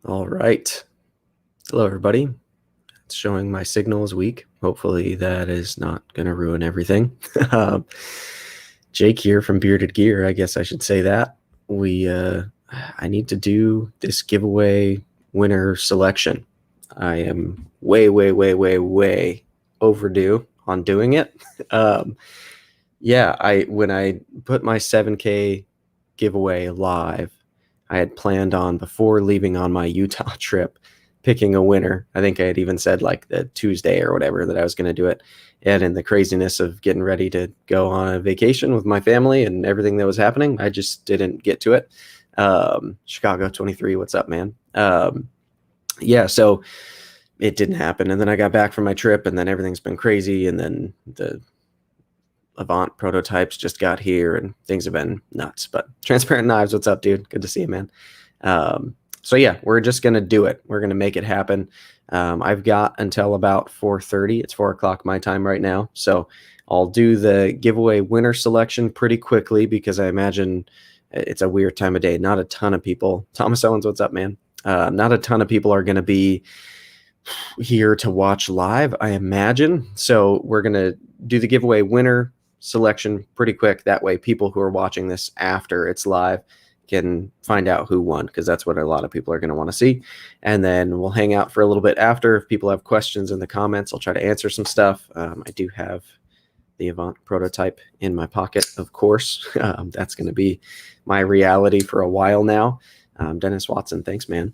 All right. Hello, everybody. It's showing my signal is weak. Hopefully, that is not going to ruin everything. Jake here from Bearded Gear. I guess I should say that. I need to do this giveaway winner selection. I am way, way, way, way, way overdue on doing it. Um, when I put my 7K giveaway live, I had planned on before leaving on my Utah trip picking a winner. I think I had even said like the Tuesday or whatever that I was going to do it. And in the craziness of getting ready to go on a vacation with my family and everything that was happening, I just didn't get to it. Chicago 23, what's up, man? So it didn't happen. And then I got back from my trip and then everything's been crazy. And then the Avant prototypes just got here and things have been nuts. But Transparent Knives, what's up, dude? Good to see you, man. So yeah, we're just gonna do it. We're gonna make it happen. I've got until about 4:30. It's 4 o'clock my time right now. So I'll do the giveaway winner selection pretty quickly because I imagine it's a weird time of day. Not a ton of people. Thomas Owens, what's up, man? Not a ton of people are gonna be here to watch live, I imagine. So we're gonna do the giveaway winner selection pretty quick. That way, people who are watching this after it's live can find out who won, because that's what a lot of people are going to want to see. And then we'll hang out for a little bit after. If people have questions in the comments, I'll try to answer some stuff. I do have the Avant prototype in my pocket, of course. That's going to be my reality for a while now. Dennis Watson, thanks, man.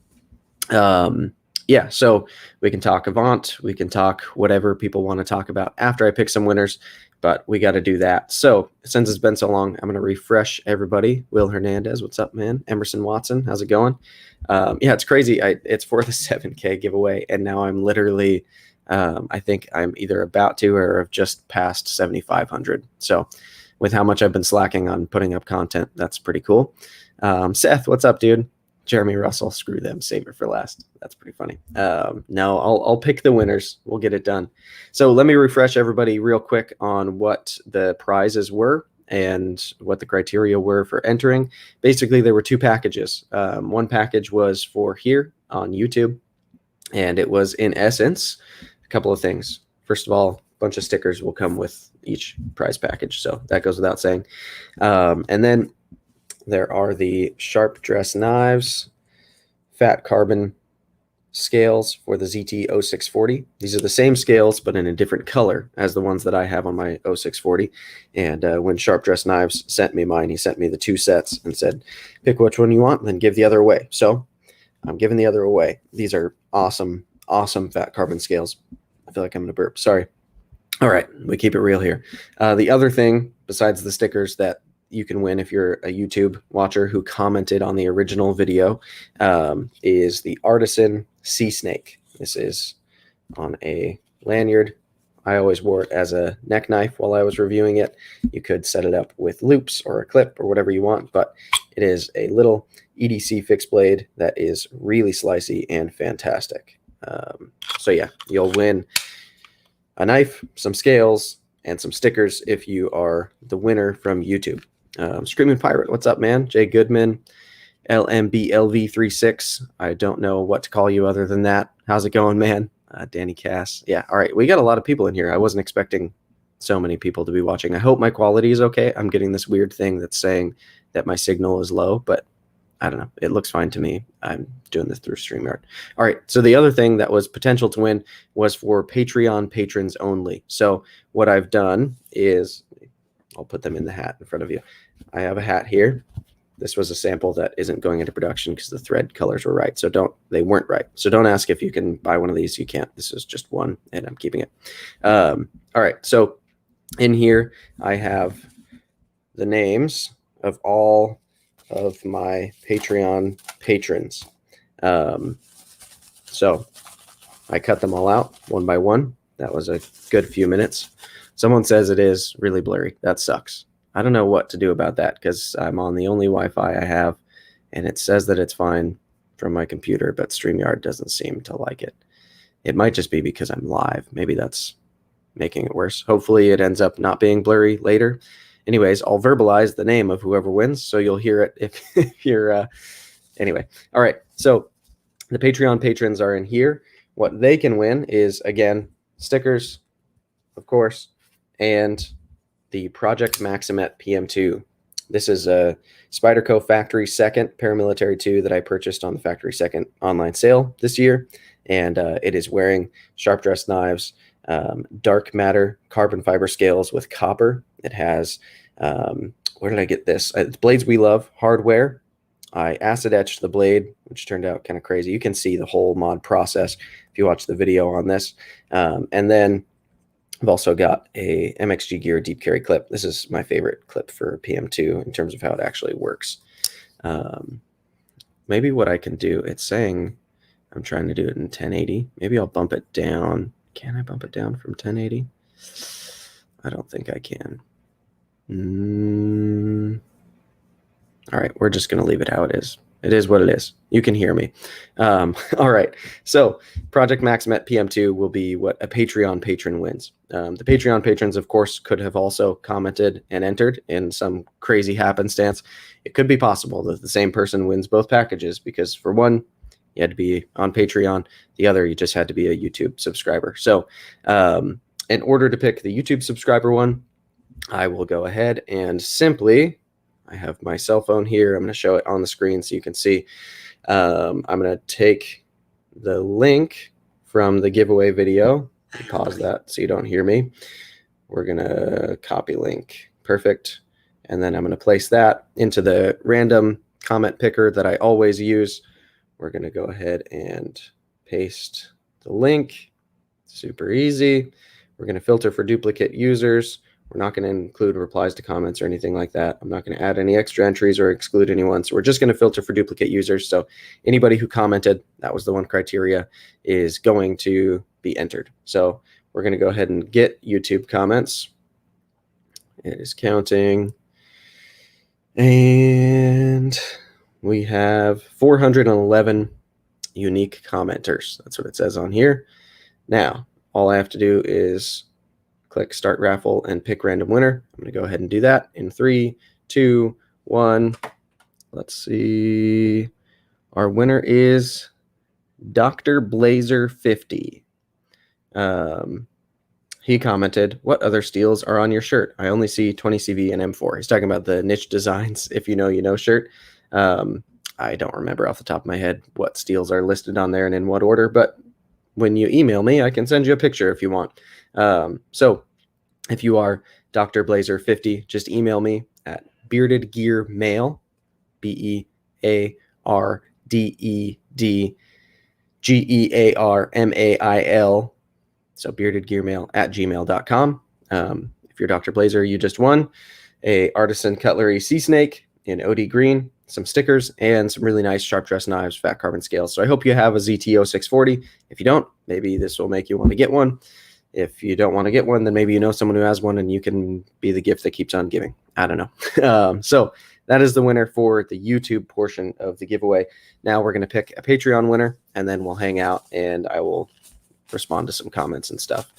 So we can talk Avant. We can talk whatever people want to talk about after I pick some winners, but we got to do that. So since it's been so long, I'm going to refresh everybody. Will Hernandez, what's up, man? Emerson Watson, how's it going? It's crazy. It's for the 7K giveaway, and now I'm literally, I think I'm either about to or have just passed 7,500. So with how much I've been slacking on putting up content, that's pretty cool. Seth, what's up, dude? Jeremy Russell, screw them, save it for last. That's pretty funny. No, I'll pick the winners. We'll get it done. So let me refresh everybody real quick on what the prizes were and what the criteria were for entering. Basically, there were two packages. One package was for here on YouTube, and it was, in essence, a couple of things. First of all, a bunch of stickers will come with each prize package, so that goes without saying. And then there are the Sharp Dress Knives, fat carbon scales for the ZT-0640. These are the same scales, but in a different color as the ones that I have on my 0640. And when Sharp Dress Knives sent me mine, he sent me the two sets and said, pick which one you want and then give the other away. So I'm giving the other away. These are awesome, awesome fat carbon scales. I feel like I'm going to burp. Sorry. All right, we keep it real here. The other thing, besides the stickers that you can win if you're a YouTube watcher who commented on the original video, is the Artisan Sea Snake. This is on a lanyard. I always wore it as a neck knife while I was reviewing it. You could set it up with loops or a clip or whatever you want, but it is a little EDC fixed blade that is really slicey and fantastic. You'll win a knife, some scales, and some stickers if you are the winner from YouTube. Screaming Pirate, what's up, man? Jay Goodman, LMBLV36. I don't know what to call you other than that. How's it going, man? Danny Cass. Yeah, all right. We got a lot of people in here. I wasn't expecting so many people to be watching. I hope my quality is okay. I'm getting this weird thing that's saying that my signal is low, but I don't know. It looks fine to me. I'm doing this through StreamYard. All right. So the other thing that was potential to win was for Patreon patrons only. So what I've done is, I'll put them in the hat in front of you. I have a hat here. This was a sample that isn't going into production because the thread colors were right. So they weren't right. So don't ask if you can buy one of these. You can't. This is just one, and I'm keeping it. All right. So in here, I have the names of all of my Patreon patrons. So I cut them all out one by one. That was a good few minutes. Someone says it is really blurry. That sucks. I don't know what to do about that because I'm on the only Wi-Fi I have, and it says that it's fine from my computer, but StreamYard doesn't seem to like it. It might just be because I'm live. Maybe that's making it worse. Hopefully it ends up not being blurry later. Anyways, I'll verbalize the name of whoever wins, so you'll hear it if you're... Anyway, all right. So The Patreon patrons are in here. What they can win is, again, stickers, of course, and the Project Maximet PM2. This is a Spyderco Factory Second Paramilitary 2 that I purchased on the Factory Second online sale this year. And it is wearing sharp dress knives, dark matter carbon fiber scales with copper. It has, where did I get this? It's Blades We Love hardware. I acid etched the blade, which turned out kind of crazy. You can see the whole mod process if you watch the video on this. And then I've also got a MXG Gear deep carry clip. This is my favorite clip for PM2 in terms of how it actually works. Maybe what I can do, it's saying I'm trying to do it in 1080. Maybe I'll bump it down. Can I bump it down from 1080? I don't think I can. All right, we're just going to leave it how it is. It is what it is. You can hear me. All right. So Project Maximet PM2 will be what a Patreon patron wins. The Patreon patrons, of course, could have also commented and entered in some crazy happenstance. It could be possible that the same person wins both packages because, for one, you had to be on Patreon. The other, you just had to be a YouTube subscriber. So in order to pick the YouTube subscriber one, I will go ahead and simply... I have my cell phone here. I'm going to show it on the screen so you can see. I'm going to take the link from the giveaway video. Pause that so you don't hear me. We're going to copy link. Perfect. And then I'm going to place that into the random comment picker that I always use. We're going to go ahead and paste the link. Super easy. We're going to filter for duplicate users. We're not going to include replies to comments or anything like that. I'm not going to add any extra entries or exclude anyone. So we're just going to filter for duplicate users. So anybody who commented, that was the one criteria, is going to be entered. So we're going to go ahead and get YouTube comments. It is counting. And we have 411 unique commenters. That's what it says on here. Now, all I have to do is click Start Raffle and pick random winner. I'm going to go ahead and do that in 3, 2, 1. Let's see. Our winner is Dr. Blazer 50. He commented, "What other steels are on your shirt? I only see 20CV and M4." He's talking about the Niche Designs If You Know, You Know shirt. I don't remember off the top of my head what steels are listed on there and in what order, but when you email me, I can send you a picture if you want. So if you are Dr. Blazer 50, just email me at beardedgearmail, beardedgearmail, so beardedgearmail@gmail.com. If you're Dr. Blazer, you just won a Artisan Cutlery Sea Snake in OD green, some stickers, and some really nice sharp dress knives, fat carbon scales. So I hope you have a ZTO 640. If you don't, maybe this will make you want to get one. If you don't want to get one, then maybe you know someone who has one and you can be the gift that keeps on giving. I don't know. So that is the winner for the YouTube portion of the giveaway. Now we're going to pick a Patreon winner, and then we'll hang out and I will respond to some comments and stuff.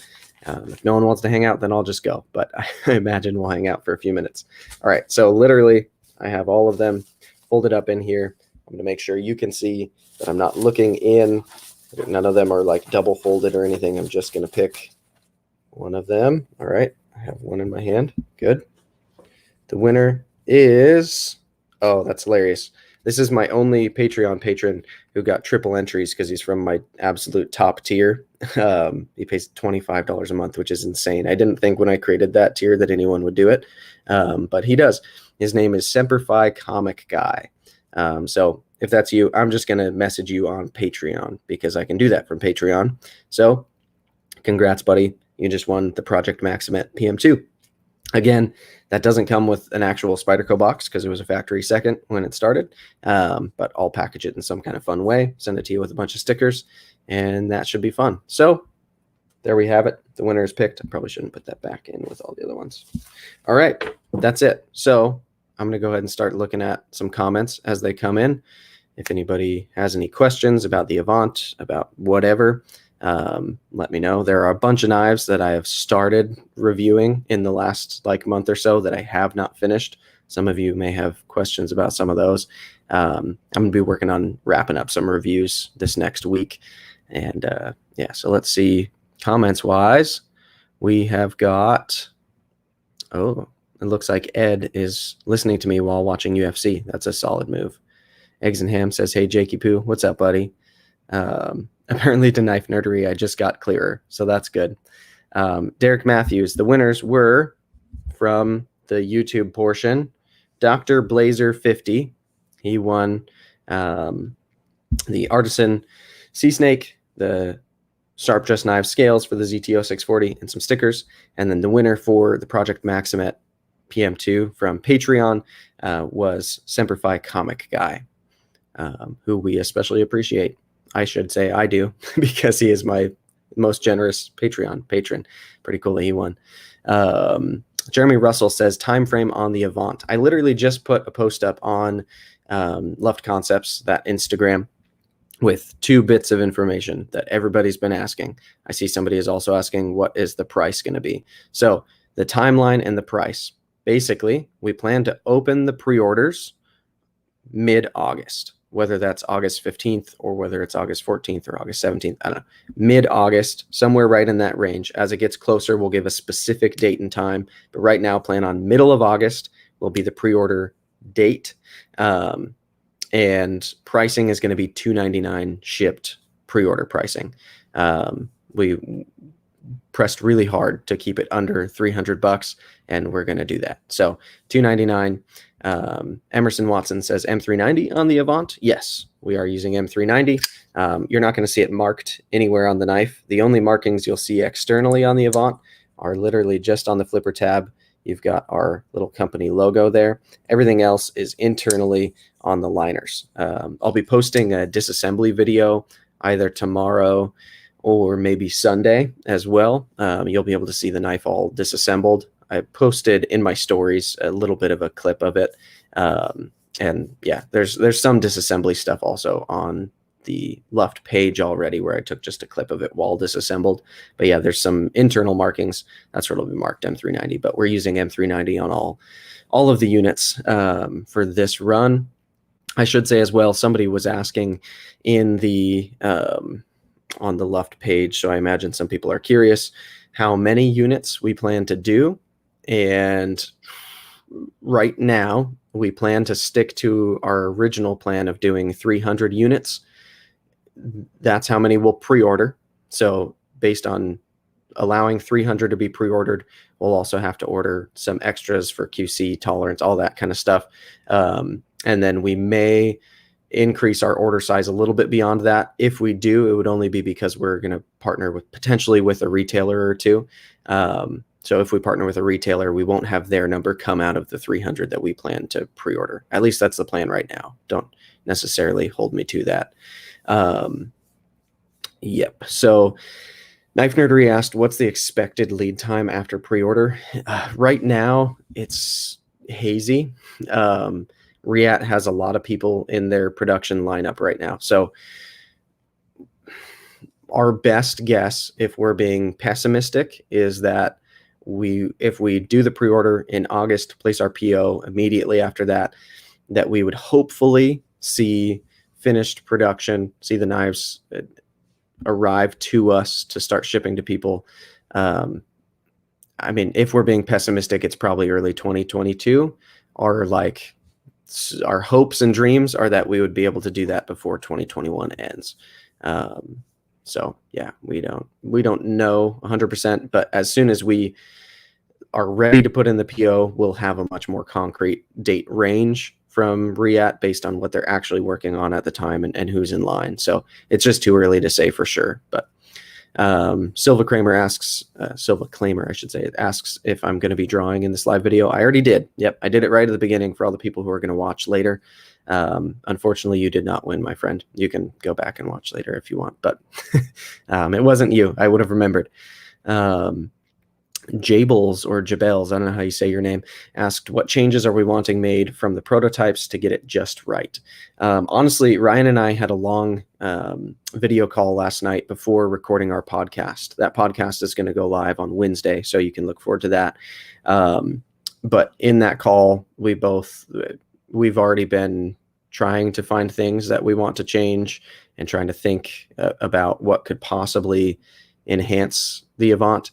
If no one wants to hang out, then I'll just go. But I imagine we'll hang out for a few minutes. All right. So literally, I have all of them folded up in here. I'm going to make sure you can see that I'm not looking in. None of them are like double folded or anything. I'm just going to pick one of them. All right. I have one in my hand. Good. The winner is, oh, that's hilarious. This is my only Patreon patron who got triple entries because he's from my absolute top tier. He pays $25 a month, which is insane. I didn't think when I created that tier that anyone would do it, but he does. His name is Semperfi Comic Guy. So if that's you, I'm just going to message you on Patreon because I can do that from Patreon. So congrats, buddy. You just won the Project Maximet PM2. Again, that doesn't come with an actual Spyderco box because it was a factory second when it started, but I'll package it in some kind of fun way, send it to you with a bunch of stickers, and that should be fun. So there we have it. The winner is picked. I probably shouldn't put that back in with all the other ones. All right, that's it. So I'm going to go ahead and start looking at some comments as they come in. If anybody has any questions about the Avant, about whatever, let me know. There are a bunch of knives that I have started reviewing in the last month or so that I have not finished. Some of you may have questions about some of those. I'm going to be working on wrapping up some reviews this next week. And so let's see. Comments wise, we have got, it looks like Ed is listening to me while watching UFC. That's a solid move. Eggs and Ham says, hey, Jakey Poo, what's up, buddy? Apparently to Knife Nerdery, I just got clearer, so that's good. Derek Matthews, the winners were from the YouTube portion. Dr. Blazer 50, he won the Artisan Sea Snake, the Sharp Dress Knives scales for the ZTO 640, and some stickers. And then the winner for the Project Maximet PM2 from Patreon was Semperfi Comic Guy, who we especially appreciate. I should say I do, because he is my most generous Patreon patron. Pretty cool that he won. Jeremy Russell says, time frame on the Avant. I literally just put a post up on Luft Concepts, that Instagram, with 2 bits of information that everybody's been asking. I see somebody is also asking, what is the price going to be? So the timeline and the price. Basically, we plan to open the pre-orders mid-August, whether that's August 15th or whether it's August 14th or August 17th. I don't know. Mid-August, somewhere right in that range. As it gets closer, we'll give a specific date and time. But right now, plan on middle of August will be the pre-order date. And pricing is going to be $299 shipped pre-order pricing. We pressed really hard to keep it under $300, and we're going to do that. So $299. Emerson Watson says M390 on the Avant. Yes, we are using M390. You're not going to see it marked anywhere on the knife. The only markings you'll see externally on the Avant are literally just on the flipper tab. You've got our little company logo there. Everything else is internally on the liners. I'll be posting a disassembly video either tomorrow or maybe Sunday as well. You'll be able to see the knife all disassembled. I posted in my stories a little bit of a clip of it. And yeah, there's some disassembly stuff also on the Luft page already, where I took just a clip of it while disassembled. But yeah, there's some internal markings. That's where it'll be marked M390, but we're using M390 on all of the units for this run. I should say as well, somebody was asking in the on the Luft page, so I imagine some people are curious how many units we plan to do. And right now, we plan to stick to our original plan of doing 300 units. That's how many we'll pre-order. So based on allowing 300 to be pre-ordered, we'll also have to order some extras for QC, tolerance, all that kind of stuff. And then we may increase our order size a little bit beyond that. If we do, it would only be because we're going to partner potentially with a retailer or two. So if we partner with a retailer, we won't have their number come out of the 300 that we plan to pre-order. At least that's the plan right now. Don't necessarily hold me to that. Yep. So Knife Nerdery asked, what's the expected lead time after pre-order? Right now, it's hazy. React has a lot of people in their production lineup right now. So our best guess, if we're being pessimistic, is that if we do the pre-order in August, place our PO immediately after that, that we would hopefully see finished production, see the knives arrive to us to start shipping to people. I mean, if we're being pessimistic, it's probably early 2022, or like our hopes and dreams are that we would be able to do that before 2021 ends. So yeah, we don't know 100%, but as soon as we are ready to put in the PO, we'll have a much more concrete date range from React based on what they're actually working on at the time and who's in line. So it's just too early to say for sure. But Silva Claimer, I should say, asks if I'm going to be drawing in this live video. I already did. Yep, I did it right at the beginning for all the people who are going to watch later. Unfortunately, you did not win, my friend. You can go back and watch later if you want, but it wasn't you. I would have remembered. Jables or Jabels, I don't know how you say your name, asked, what changes are we wanting made from the prototypes to get it just right? Honestly, Ryan and I had a long video call last night before recording our podcast. That podcast is going to go live on Wednesday, so you can look forward to that. But in that call, we've already been trying to find things that we want to change and trying to think about what could possibly enhance the Avant.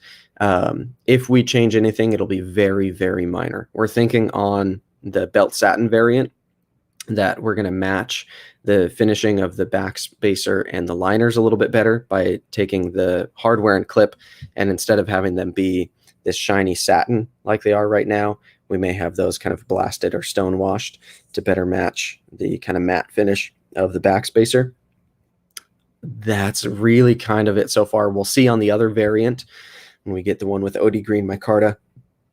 If we change anything, it'll be very, very minor. We're thinking on the belt satin variant that we're going to match the finishing of the back spacer and the liners a little bit better by taking the hardware and clip, and instead of having them be this shiny satin like they are right now, we may have those kind of blasted or stone washed to better match the kind of matte finish of the back spacer. That's really kind of it so far. We'll see on the other variant when we get the one with OD green micarta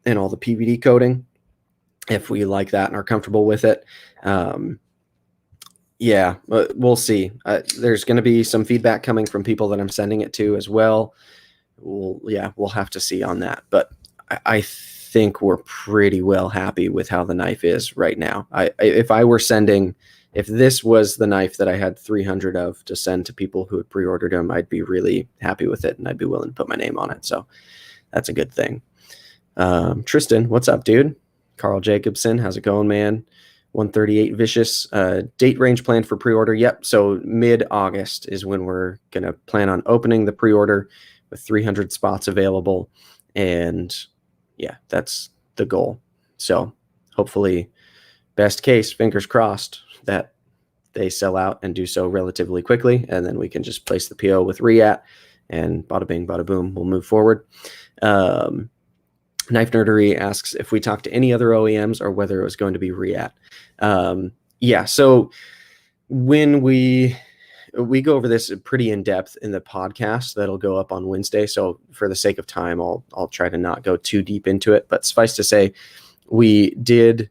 and all the PVD coating, if we like that and are comfortable with it. Yeah, we'll see. There's going to be some feedback coming from people that I'm sending it to as well. We'll have to see on that. But I think we're pretty well happy with how the knife is right now. If this was the knife that I had 300 of to send to people who had pre-ordered them, I'd be really happy with it and I'd be willing to put my name on it. So that's a good thing. Tristan, what's up, dude? Carl Jacobson, how's it going, man? 138 Vicious. Date range planned for pre-order. Yep. So mid-August is when we're going to plan on opening the pre-order with 300 spots available. And yeah, that's the goal. So hopefully, best case, fingers crossed, that they sell out and do so relatively quickly. And then we can just place the PO with Reatt and bada bing, bada boom, we'll move forward. Knife Nerdery asks if we talked to any other OEMs or whether it was going to be Reatt. Yeah, so when we go over this pretty in depth in the podcast that'll go up on Wednesday. So for the sake of time, I'll try to not go too deep into it. But suffice to say, we did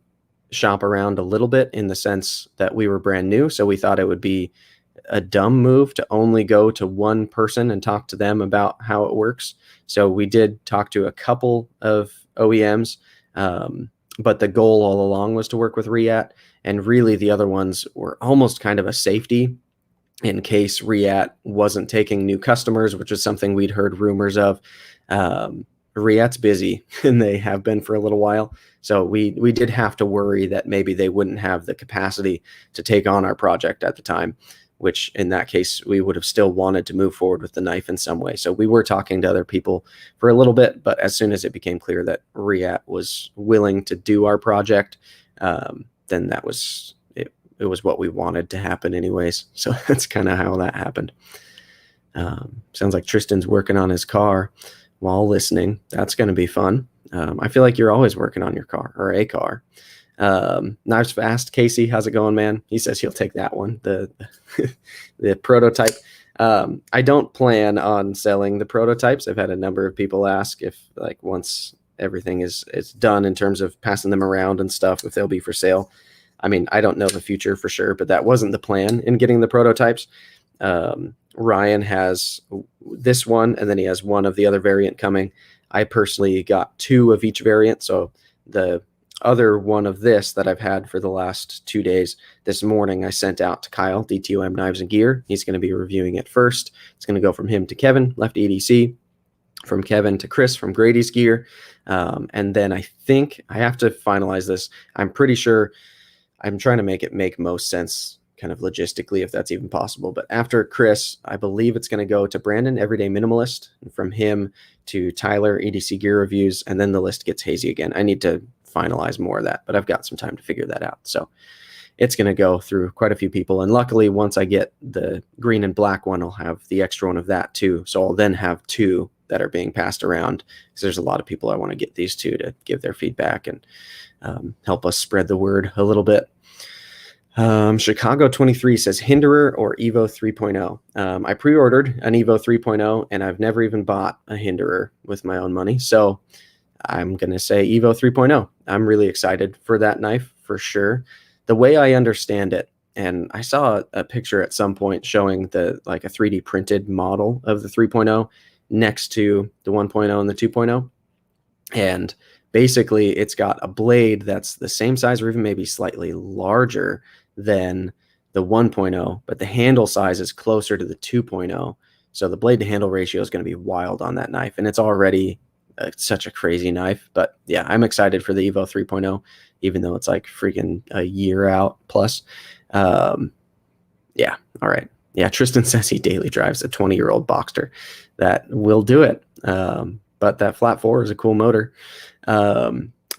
shop around a little bit in the sense that we were brand new. So we thought it would be a dumb move to only go to one person and talk to them about how it works. So we did talk to a couple of OEMs, but the goal all along was to work with Reatt, and really the other ones were almost kind of a safety in case Reatt wasn't taking new customers, which is something we'd heard rumors of. Reatt's busy, and they have been for a little while. So we did have to worry that maybe they wouldn't have the capacity to take on our project at the time, which in that case, we would have still wanted to move forward with the knife in some way. So we were talking to other people for a little bit, but as soon as it became clear that Reatt was willing to do our project, then that was it. It was what we wanted to happen anyways. So that's kind of how that happened. Sounds like Tristan's working on his car while listening. That's going to be fun. I feel like you're always working on your car or a car. Knives Fast, Casey, how's it going, man? He says he'll take that one, the prototype. I don't plan on selling the prototypes. I've had a number of people ask if, like, once everything is done in terms of passing them around and stuff, if they'll be for sale. I mean, I don't know the future for sure, but that wasn't the plan in getting the prototypes. Ryan has this one, and then he has one of the other variant coming. I personally got 2 of each variant, so the other one of this that I've had for the last 2 days, this morning I sent out to Kyle, DTOM Knives and Gear. He's going to be reviewing it first. It's going to go from him to Kevin, Left EDC, from Kevin to Chris from Grady's Gear. And then I think I have to finalize this. I'm pretty sure I'm trying to make it make most sense kind of logistically, if that's even possible. But after Chris, I believe it's going to go to Brandon, Everyday Minimalist, and from him to Tyler, EDC Gear Reviews, and then the list gets hazy again. I need to finalize more of that, but I've got some time to figure that out. So it's going to go through quite a few people. And luckily, once I get the green and black one, I'll have the extra one of that too. So I'll then have 2 that are being passed around, because there's a lot of people I want to get these to give their feedback and help us spread the word a little bit. Chicago 23 says Hinderer or Evo 3.0. I pre-ordered an Evo 3.0 and I've never even bought a Hinderer with my own money. So I'm going to say Evo 3.0. I'm really excited for that knife for sure. The way I understand it, and I saw a picture at some point showing like a 3D printed model of the 3.0 next to the 1.0 and the 2.0. And basically it's got a blade that's the same size or even maybe slightly larger than the 1.0, but the handle size is closer to the 2.0. So the blade to handle ratio is going to be wild on that knife. And it's already such a crazy knife. But yeah, I'm excited for the Evo 3.0, even though it's like freaking a year out plus. Yeah, all right. Yeah, Tristan says he daily drives a 20-year-old Boxster. That will do it. But that flat 4 is a cool motor.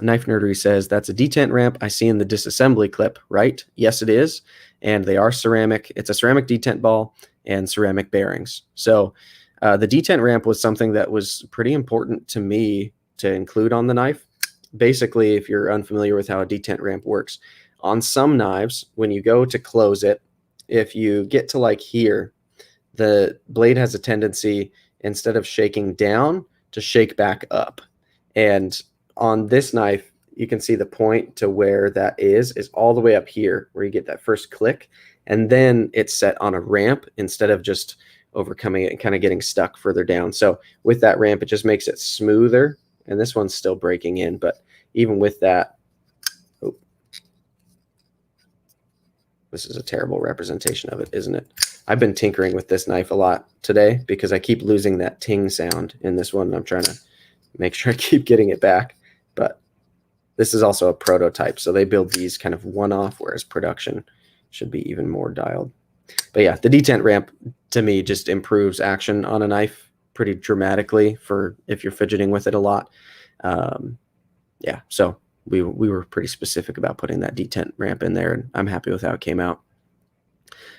Knife Nerdery says that's a detent ramp I see in the disassembly clip, right? Yes, it is. And they are ceramic. It's a ceramic detent ball and ceramic bearings. So the detent ramp was something that was pretty important to me to include on the knife. Basically, if you're unfamiliar with how a detent ramp works, on some knives, when you go to close it, if you get to like here, the blade has a tendency, instead of shaking down, to shake back up. And on this knife, you can see the point to where that is all the way up here, where you get that first click. And then it's set on a ramp instead of just overcoming it and kind of getting stuck further down. So with that ramp, it just makes it smoother. And this one's still breaking in, but even with that, oh, this is a terrible representation of it, isn't it? I've been tinkering with this knife a lot today because I keep losing that ting sound in this one. And I'm trying to make sure I keep getting it back. But this is also a prototype, so they build these kind of one-off, whereas production should be even more dialed. But yeah, the detent ramp to me just improves action on a knife pretty dramatically for if you're fidgeting with it a lot. Yeah, so we were pretty specific about putting that detent ramp in there, and I'm happy with how it came out.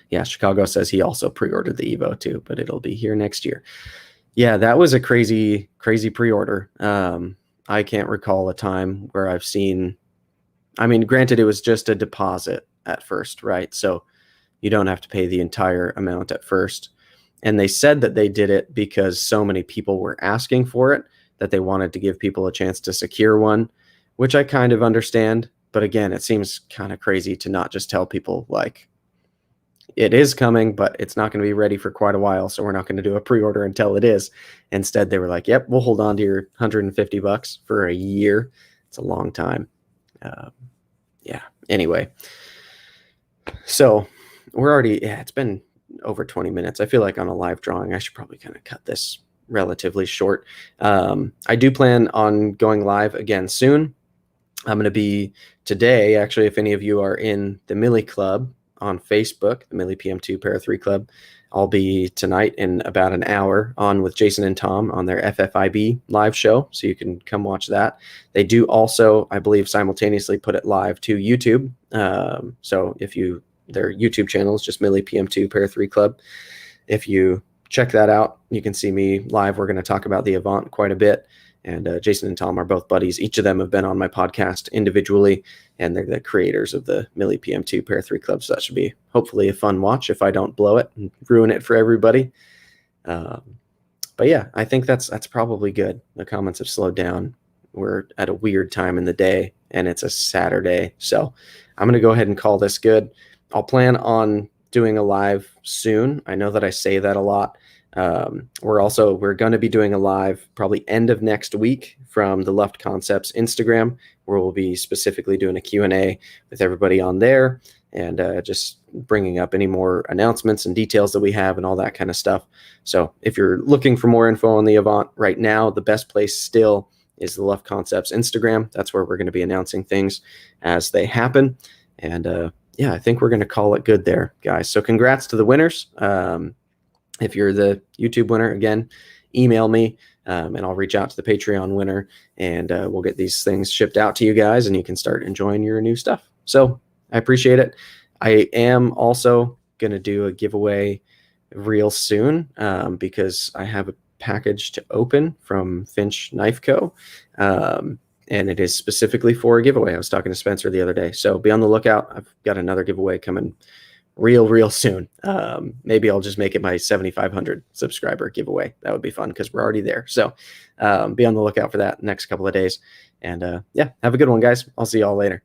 Yeah, Chicago says he also pre-ordered the Evo too, but it'll be here next year. Yeah, that was a crazy pre-order. I can't recall a time where I've seen, I mean, granted, it was just a deposit at first, right? So you don't have to pay the entire amount at first. And they said that they did it because so many people were asking for it that they wanted to give people a chance to secure one, which I kind of understand. But again, it seems kind of crazy to not just tell people like, it is coming, but it's not going to be ready for quite a while, so we're not going to do a pre-order until it is. Instead, they were like, yep, we'll hold on to your $150 for a year. It's a long time. Yeah, anyway. So we're already, yeah, it's been over 20 minutes. I feel like on a live drawing, I should probably kind of cut this relatively short. I do plan on going live again soon. I'm going to be today, actually, if any of you are in the Millie Club on Facebook, the Millie PM2 Para 3 Club, I'll be tonight in about an hour on with Jason and Tom on their FFIB live show, so you can come watch that. They do also, I believe, simultaneously put it live to YouTube. So if their YouTube channel is just Millie PM2 Para 3 Club. If you check that out, you can see me live. We're going to talk about the Avant quite a bit. And Jason and Tom are both buddies. Each of them have been on my podcast individually, and they're the creators of the Millie PM2 Para 3 Club. So that should be hopefully a fun watch if I don't blow it and ruin it for everybody. But yeah, I think that's probably good. The comments have slowed down. We're at a weird time in the day, and it's a Saturday. So I'm going to go ahead and call this good. I'll plan on doing a live soon. I know that I say that a lot. We're going to be doing a live probably end of next week from the Luft Concepts Instagram, where we'll be specifically doing a Q&A with everybody on there and just bringing up any more announcements and details that we have and all that kind of stuff. So if you're looking for more info on the Avant right now, the best place still is the Luft Concepts Instagram. That's where we're going to be announcing things as they happen. And yeah, I think we're going to call it good there, guys. So congrats to the winners. If you're the YouTube winner, again, email me and I'll reach out to the Patreon winner, and we'll get these things shipped out to you guys, and you can start enjoying your new stuff. So I appreciate it. I am also going to do a giveaway real soon because I have a package to open from Finch Knife Co. And it is specifically for a giveaway. I was talking to Spencer the other day. So be on the lookout. I've got another giveaway coming real soon. Maybe I'll just make it my 7,500 subscriber giveaway. That would be fun because we're already there. So be on the lookout for that next couple of days. And yeah, have a good one, guys. I'll see y'all later.